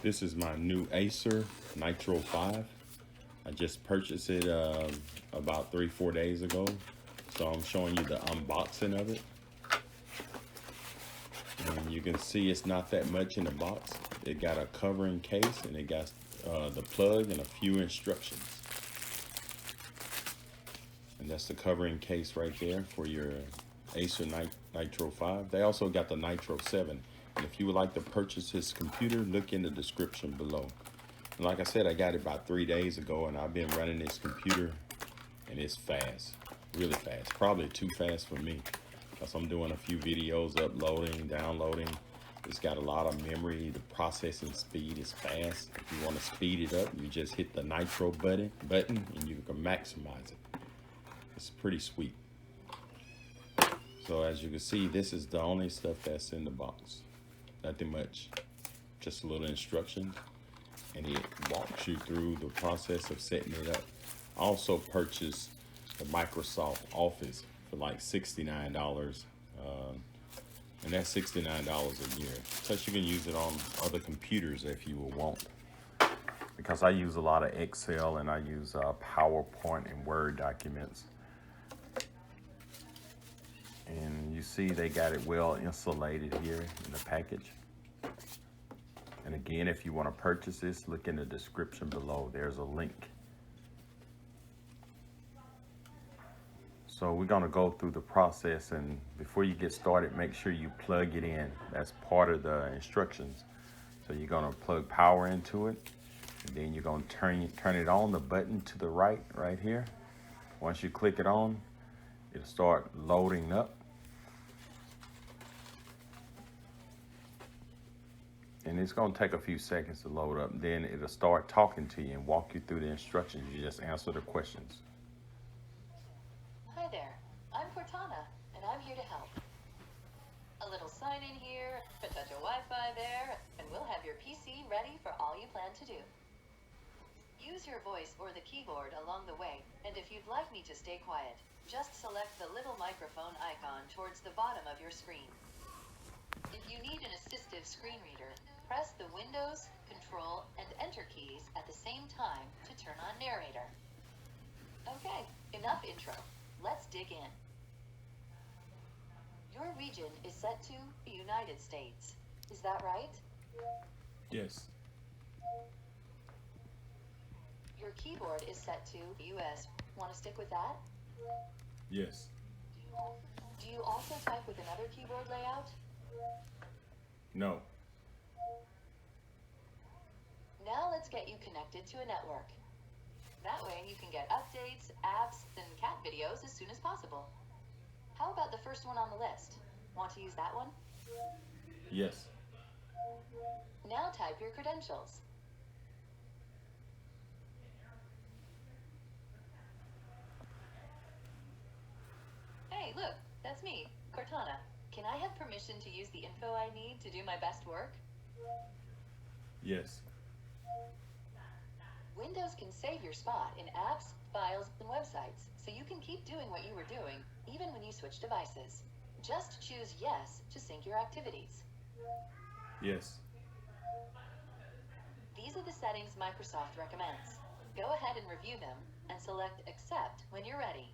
This is my new Acer Nitro 5. I just purchased it about 3-4 days ago. So I'm showing you the unboxing of it. And you can see it's not that much in the box. It got a covering case and it got the plug and a few instructions. And that's the covering case right there for your Acer Nitro 5. They also got the Nitro 7. And if you would like to purchase this computer, look in the description below. And like I said, I got it about 3 days ago and I've been running this computer and it's fast, really fast. Probably too fast for me because I'm doing a few videos, uploading, downloading. It's got a lot of memory. The processing speed is fast. If you want to speed it up, you just hit the Nitro button and you can maximize it. It's pretty sweet. So as you can see, this is the only stuff that's in the box. Nothing much, just a little instruction, and it walks you through the process of setting it up. I also purchased the Microsoft Office for like $69, and that's $69 a year. Plus you can use it on other computers if you will want. Because I use a lot of Excel and I use PowerPoint and Word documents. And you see they got it well insulated here in the package. And again, if you want to purchase this, look in the description below. There's a link. So we're going to go through the process, and before you get started, make sure you plug it in. That's part of the instructions. So you're going to plug power into it, and then you're going to turn it on, the button to the right here. Once you click it on, it'll start loading up. And it's going to take a few seconds to load up. Then it'll start talking to you and walk you through the instructions. You just answer the questions. Hi there, I'm Cortana, and I'm here to help. A little sign in here, a touch of Wi-Fi there, and we'll have your PC ready for all you plan to do. Use your voice or the keyboard along the way, and if you'd like me to stay quiet, just select the little microphone icon towards the bottom of your screen. If you need an assistive screen reader, press the Windows, Control, and Enter keys at the same time to turn on narrator. Okay, enough intro. Let's dig in. Your region is set to the United States. Is that right? Yes. Your keyboard is set to US. Want to stick with that? Yes. Do you also type with another keyboard layout? No. Now let's get you connected to a network. That way you can get updates, apps, and cat videos as soon as possible. How about the first one on the list? Want to use that one? Yes. Now type your credentials. Hey, look, that's me, Cortana. Can I have permission to use the info I need to do my best work? Yes. Windows can save your spot in apps, files, and websites, so you can keep doing what you were doing, even when you switch devices. Just choose Yes to sync your activities. Yes. These are the settings Microsoft recommends. Go ahead and review them, and select Accept when you're ready.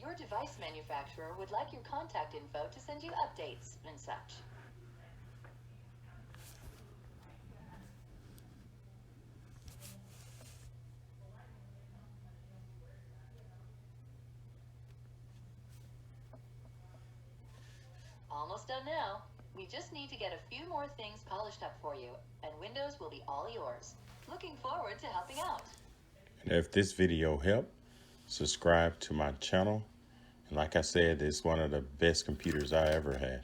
Your device manufacturer would like your contact info to send you updates and such. Almost done now. We just need to get a few more things polished up for you, and Windows will be all yours. Looking forward to helping out. And if this video helped, subscribe to my channel. And like I said, it's one of the best computers I ever had.